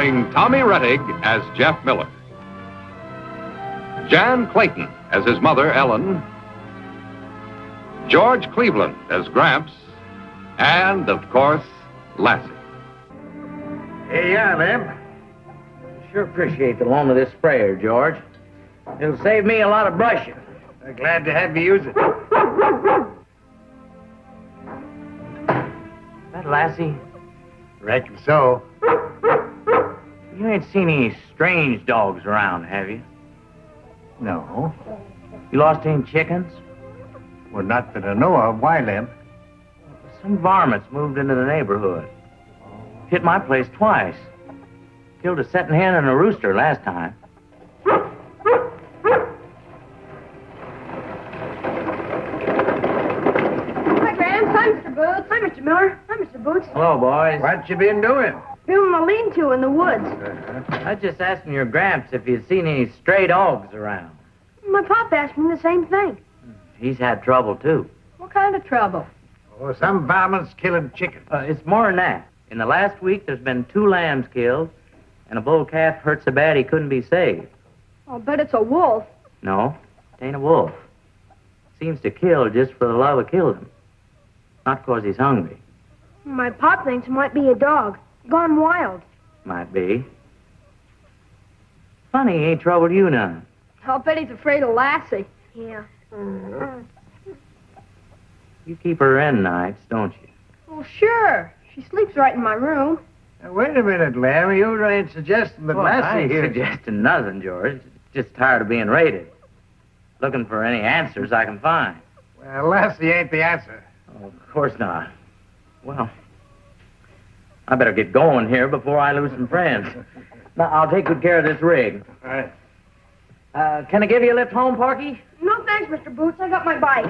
starring Tommy Rettig as Jeff Miller, Jan Clayton as his mother, Ellen, George Cleveland as Gramps, and, of course, Lassie. Here you are, Lem. Sure appreciate the loan of this sprayer, George. It'll save me a lot of brushing. I'm glad to have you use it. That Lassie? Reckon so. You ain't seen any strange dogs around, have you? No. You lost any chickens? Well, not that I know of. Why, Lem? Some varmints moved into the neighborhood. Hit my place twice. Killed a setting hen and a rooster last time. Hi, Gramps. Hi, Mr. Boots. Hi, Mr. Miller. Hi, Mr. Boots. Hello, boys. What you been doing? Building a lean-to in the woods. I was just asking your Gramps if you'd seen any stray dogs around. My pop asked me the same thing. He's had trouble, too. What kind of trouble? Oh, some varmints killing chickens. It's more than that. In the last week, there's been 2 lambs killed, and a bull calf hurt so bad he couldn't be saved. I'll bet it's a wolf. No, it ain't a wolf. Seems to kill just for the love of killing him. Not 'cause he's hungry. My pop thinks it might be a dog. Gone wild. Might be. Funny he ain't troubled you none. I'll bet he's afraid of Lassie. Yeah. You keep her in nights, don't you? Well, sure. She sleeps right in my room. Now, wait a minute, Lem. You ain't suggesting that Well, I Lassie ain't here... suggesting nothing, George. Just tired of being raided. Looking for any answers I can find. Well, Lassie ain't the answer. Oh, of course not. Well, I better get going here before I lose some friends. Now, I'll take good care of this rig. All right. Can I give you a lift home, Parky? No, thanks, Mr. Boots. I got my bike.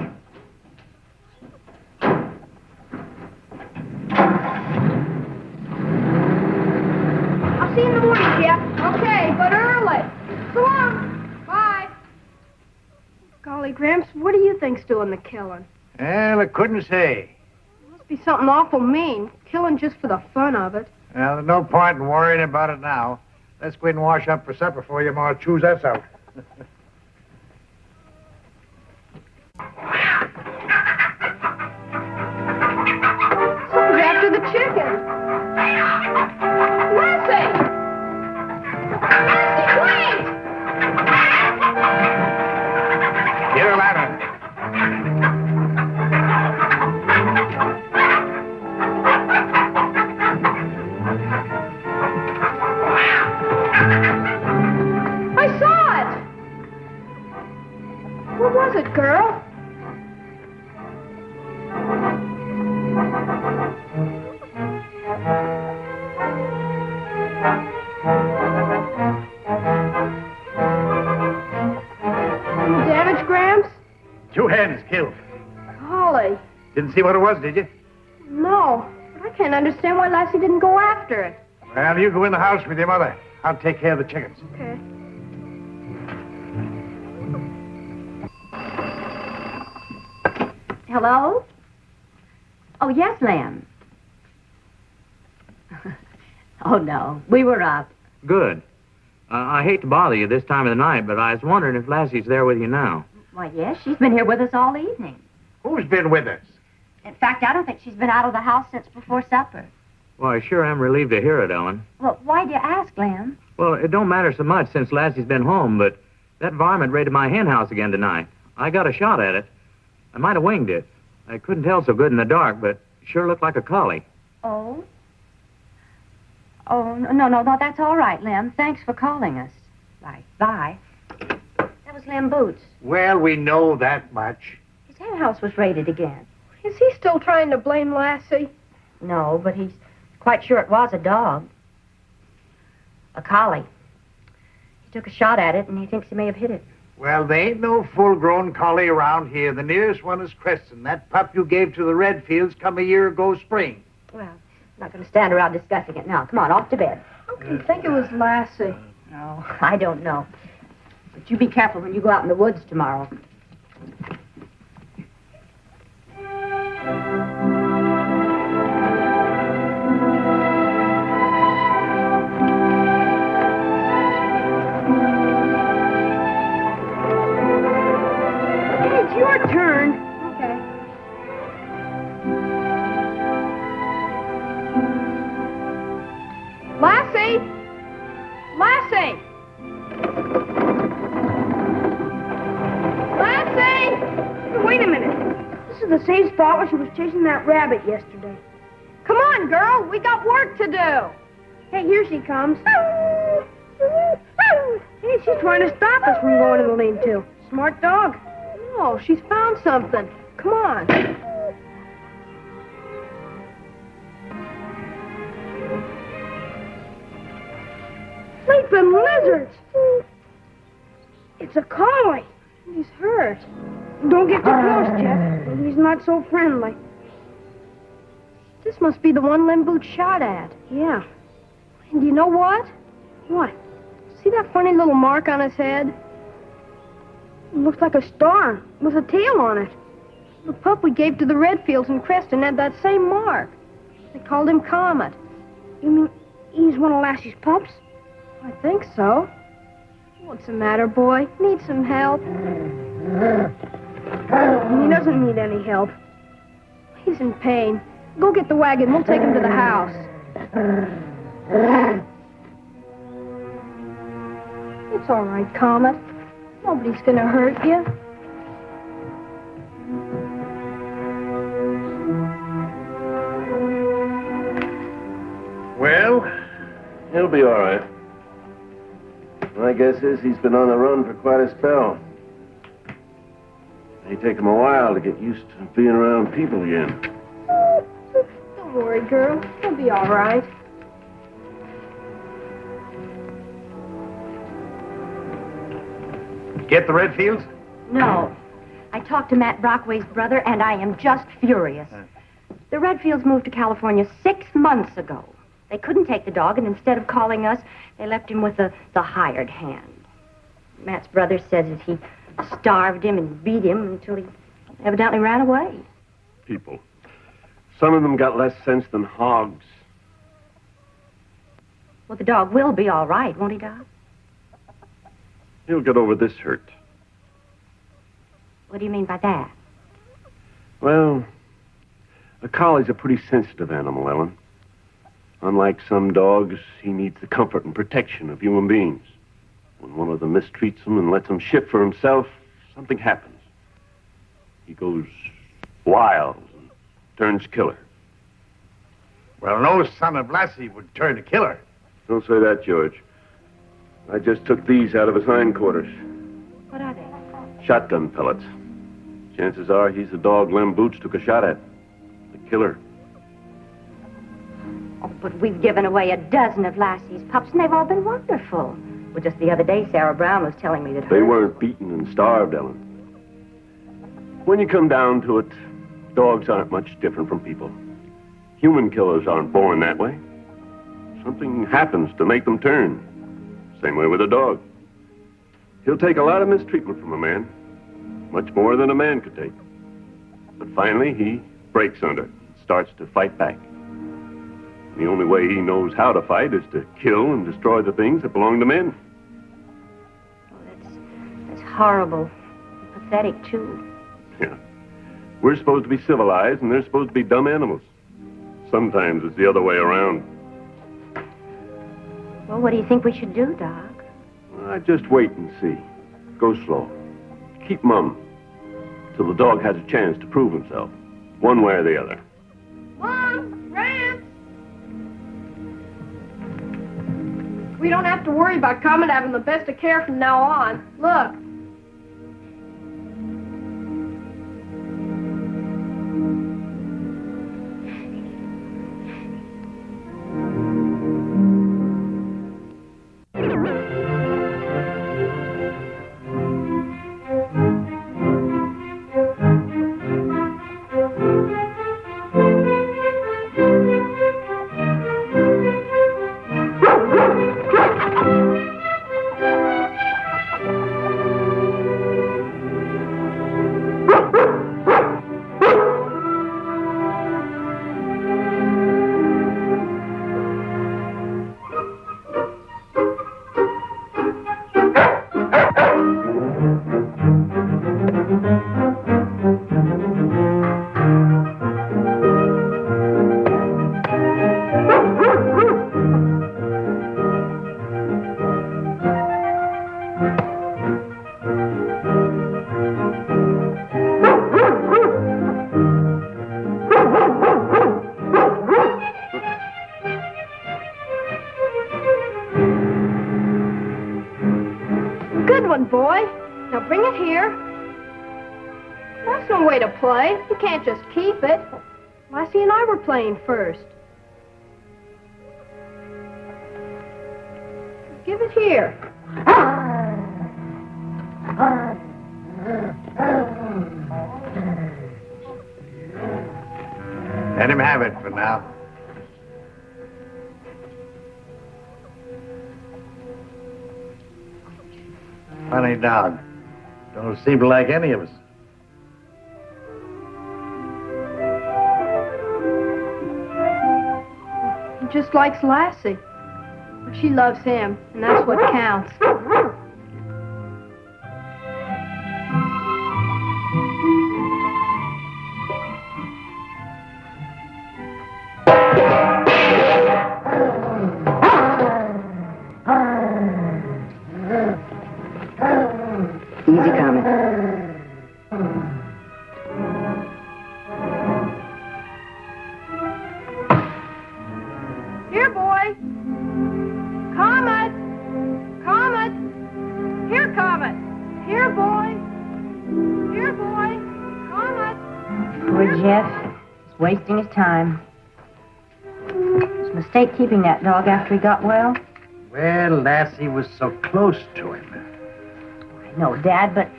I'll see you in the morning, Jeff. Okay, but early. So long. Bye. Golly, Gramps, what do you think's doing the killing? Well, I couldn't say. Must be something awful mean. Killing just for the fun of it. Well, there's no point in worrying about it now. Let's go in and wash up for supper before your ma chews us out. Someone's after the chicken. Lassie! Lassie, wait! Get a ladder. I saw it! What was it, girl? Any damage, Gramps? 2 hens killed. Golly. Didn't see what it was, did you? No, but I can't understand why Lassie didn't go after it. Well, you go in the house with your mother. I'll take care of the chickens. Okay. Hello? Oh, yes, Lamb. Oh, no. We were up. Good. I hate to bother you this time of the night, but I was wondering if Lassie's there with you now. Why, yes, she's been here with us all evening. Who's been with us? In fact, I don't think she's been out of the house since before supper. Well, I sure am relieved to hear it, Ellen. Well, why'd you ask, Lamb? Well, it don't matter so much since Lassie's been home, but that varmint raided my hen house again tonight. I got a shot at it. I might have winged it. I couldn't tell so good in the dark, but it sure looked like a collie. Oh? Oh, no, that's all right, Lem. Thanks for calling us. Right, bye. That was Lem Boots. Well, we know that much. His hen house was raided again. Is he still trying to blame Lassie? No, but he's quite sure it was a dog. A collie. He took a shot at it, and he thinks he may have hit it. Well, there ain't no full-grown collie around here. The nearest one is Creston. That pup you gave to the Redfields come a year ago spring. Well, I'm not going to stand around discussing it now. Come on, off to bed. How can you think it was Lassie? No, I don't know. But you be careful when you go out in the woods tomorrow. fought while she was chasing that rabbit yesterday. Come on, girl. We got work to do. Hey, here she comes. Hey, she's trying to stop us from going to the lean-to. Smart dog. Oh, she's found something. Come on. Sleeping lizards. It's a collie. He's hurt. Don't get too close, Jeff. He's not so friendly. This must be the one Lem Boot shot at. Yeah. And you know what? What? See that funny little mark on his head? It looks like a star with a tail on it. The pup we gave to the Redfields in Creston had that same mark. They called him Comet. You mean he's one of Lassie's pups? I think so. What's the matter, boy? Need some help? He doesn't need any help. He's in pain. Go get the wagon. We'll take him to the house. It's all right, Comet. Nobody's gonna hurt you. Well, he'll be all right. My guess is he's been on the run for quite a spell. May take him a while to get used to being around people again. Don't worry, girl. He'll be all right. Get the Redfields? No. I talked to Matt Brockway's brother, and I am just furious. The Redfields moved to California 6 months ago. They couldn't take the dog, and instead of calling us, they left him with the hired hand. Matt's brother says that he starved him and beat him until he evidently ran away. People. Some of them got less sense than hogs. Well, the dog will be all right, won't he, Doc? He'll get over this hurt. What do you mean by that? Well, a collie's a pretty sensitive animal, Ellen. Unlike some dogs, he needs the comfort and protection of human beings. When one of them mistreats him and lets him shift for himself, something happens. He goes wild and turns killer. Well, no son of Lassie would turn a killer. Don't say that, George. I just took these out of his hindquarters. What are they? Shotgun pellets. Chances are he's the dog Lem Boots took a shot at. The killer. Oh, but we've given away a dozen of Lassie's pups, and they've all been wonderful. Well, just the other day, Sarah Brown was telling me that They weren't beaten and starved, Ellen. When you come down to it, dogs aren't much different from people. Human killers aren't born that way. Something happens to make them turn. Same way with a dog. He'll take a lot of mistreatment from a man. Much more than a man could take. But finally, he breaks under, starts to fight back. The only way he knows how to fight is to kill and destroy the things that belong to men. Oh, that's horrible. And pathetic, too. Yeah. We're supposed to be civilized, and they're supposed to be dumb animals. Sometimes it's the other way around. Well, what do you think we should do, Doc? Just wait and see. Go slow. Keep mum till the dog has a chance to prove himself, one way or the other. Mom! Rance! We don't have to worry about Comet having the best of care from now on. Look. boy. Now bring it here. That's no way to play. You can't just keep it. Lassie and I were playing first. Give it here. Let him have it for now. Funny dog. Don't seem like any of us. He just likes Lassie. But she loves him, and that's what counts. Easy coming. Here, boy. Comet. Comet. Here, Comet. Here, boy. Here, boy. Comet. Poor Jeff. He's wasting his time. It was a mistake keeping that dog after he got well. Well, Lassie was so close to him. I know, Dad, but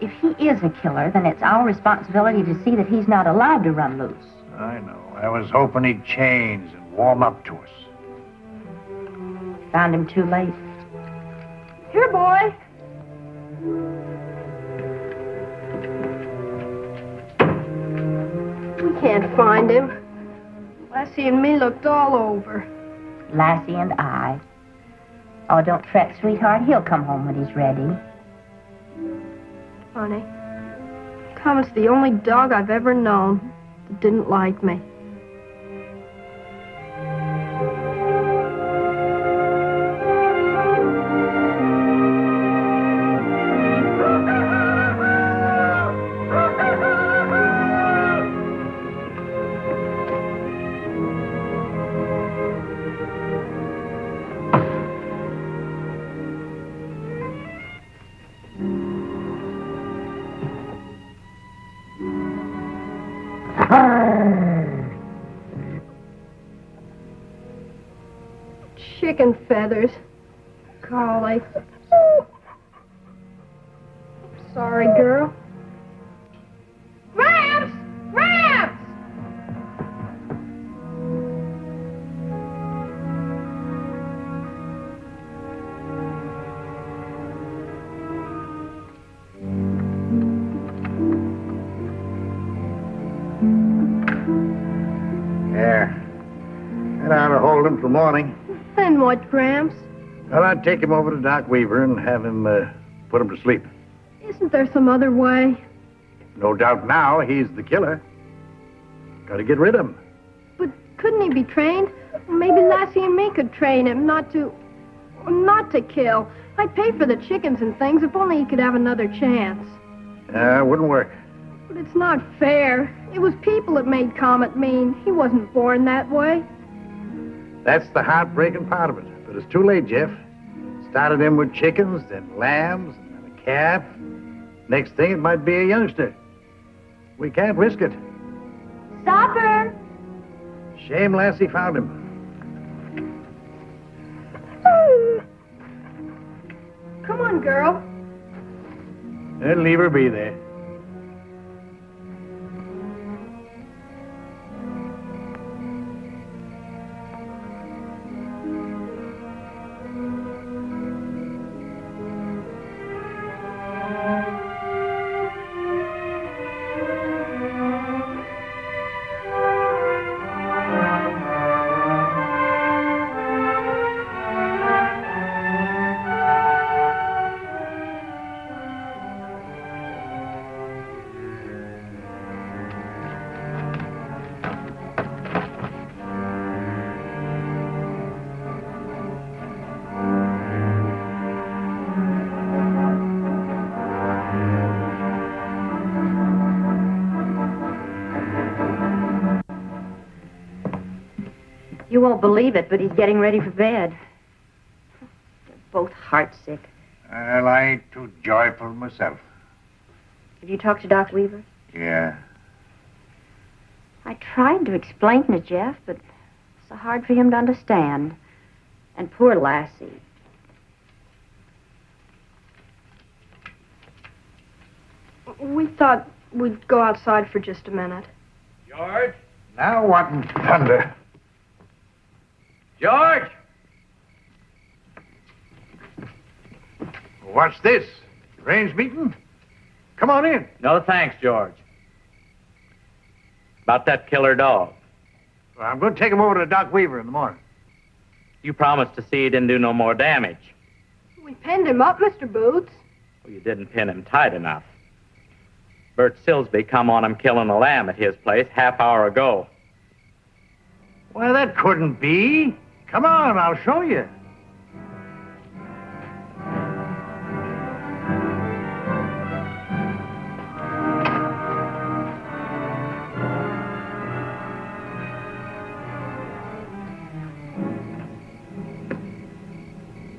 if he is a killer, then it's our responsibility to see that he's not allowed to run loose. I know. I was hoping he'd change and warm up to us. Found him too late. Here, boy. We can't find him. Lassie and me looked all over. Lassie and I. Oh, don't fret, sweetheart. He'll come home when he's ready. Honey, Comet's the only dog I've ever known that didn't like me. Chicken feathers. Golly. Sorry, girl. Gramps! Gramps! There. That ought to hold him till morning. Then what, Gramps? Well, I'd take him over to Doc Weaver and have him put him to sleep. Isn't there some other way? No doubt now he's the killer. Got to get rid of him. But couldn't he be trained? Maybe Lassie and me could train him not to kill. I'd pay for the chickens and things if only he could have another chance. Wouldn't work. But it's not fair. It was people that made Comet mean. He wasn't born that way. That's the heartbreaking part of it. But it's too late, Jeff. Started him with chickens, then lambs, and then a calf. Next thing, it might be a youngster. We can't risk it. Supper! Shame Lassie found him. Come on, girl. And leave her be there. You won't believe it, but he's getting ready for bed. They're both heartsick. Well, I ain't too joyful myself. Have you talked to Doc Weaver? Yeah. I tried to explain to Jeff, but it's so hard for him to understand. And poor Lassie. We thought we'd go outside for just a minute. George? Now what in thunder? George? What's this? Range meeting? Come on in. No thanks, George. About that killer dog. Well, I'm going to take him over to Doc Weaver in the morning. You promised to see he didn't do no more damage. We pinned him up, Mr. Boots. Well, you didn't pin him tight enough. Bert Silsby come on him killing a lamb at his place half-hour ago. Well, that couldn't be. Come on, I'll show you.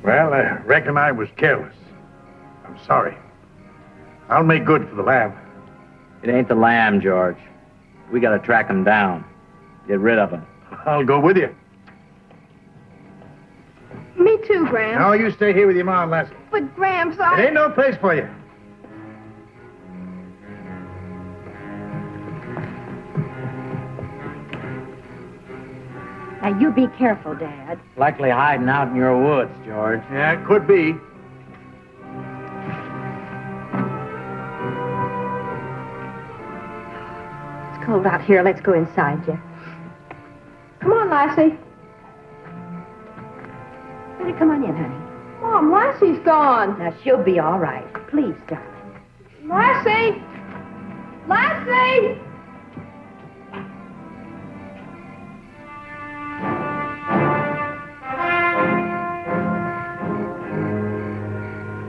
Well, I reckon I was careless. I'm sorry. I'll make good for the lamb. It ain't the lamb, George. We gotta track him down. Get rid of him. I'll go with you. Me too, Gramps. No, you stay here with your mom, Lassie. But, Gramps, It ain't no place for you. Now, you be careful, Dad. Likely hiding out in your woods, George. Yeah, it could be. It's cold out here. Let's go inside, Jeff. Come on, Lassie. Better come on in, honey. Mom, Lassie's gone. Now, she'll be all right. Please, darling. Lassie! Lassie!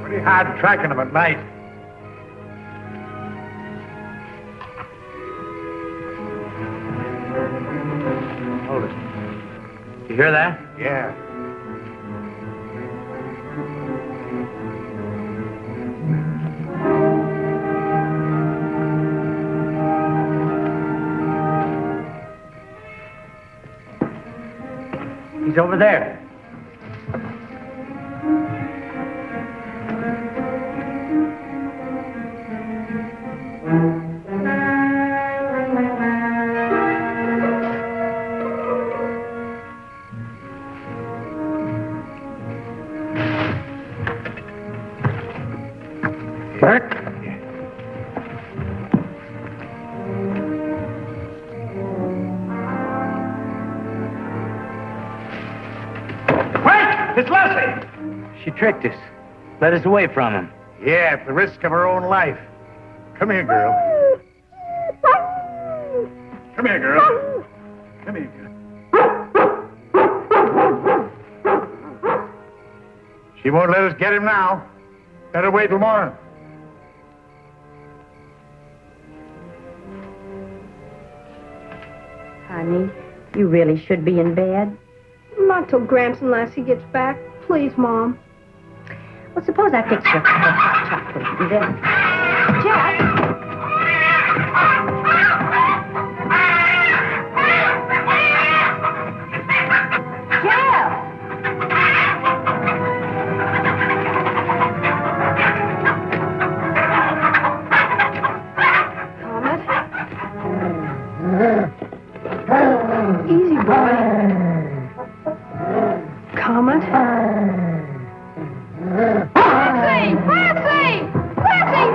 Pretty hard tracking them at night. Hold it. You hear that? Yeah. He's over there. Bert? Wait! It's Lassie! She tricked us. Led us away from him. Yeah, at the risk of her own life. Come here, girl. Come here, girl. Come here, girl. She won't let us get him now. Better wait till morning. Honey, you really should be in bed. Not till Gramps and Lassie gets back. Please, Mom. Well, suppose I fix you a cup of hot chocolate and then... Jeff! Easy, boy. Comet. Lassie! Lassie! Lassie,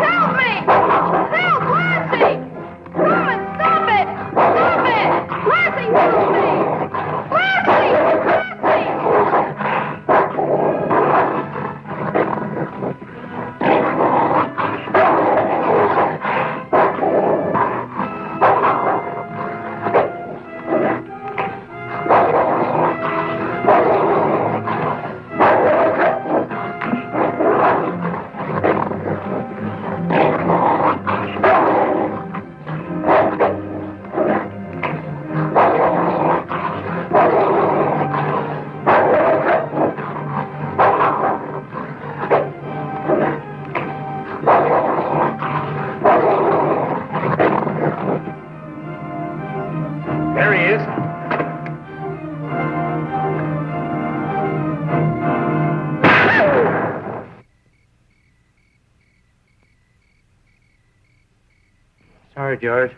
Sorry, George.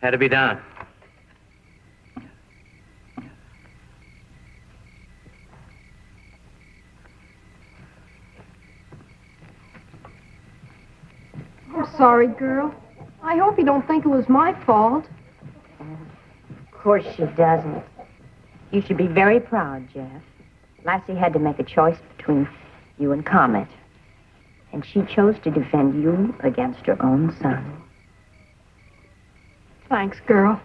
Had to be done. I'm sorry, girl. I hope you don't think it was my fault. Of course she doesn't. You should be very proud, Jeff. Lassie had to make a choice between you and Comet. And she chose to defend you against her own son. Thanks, girl.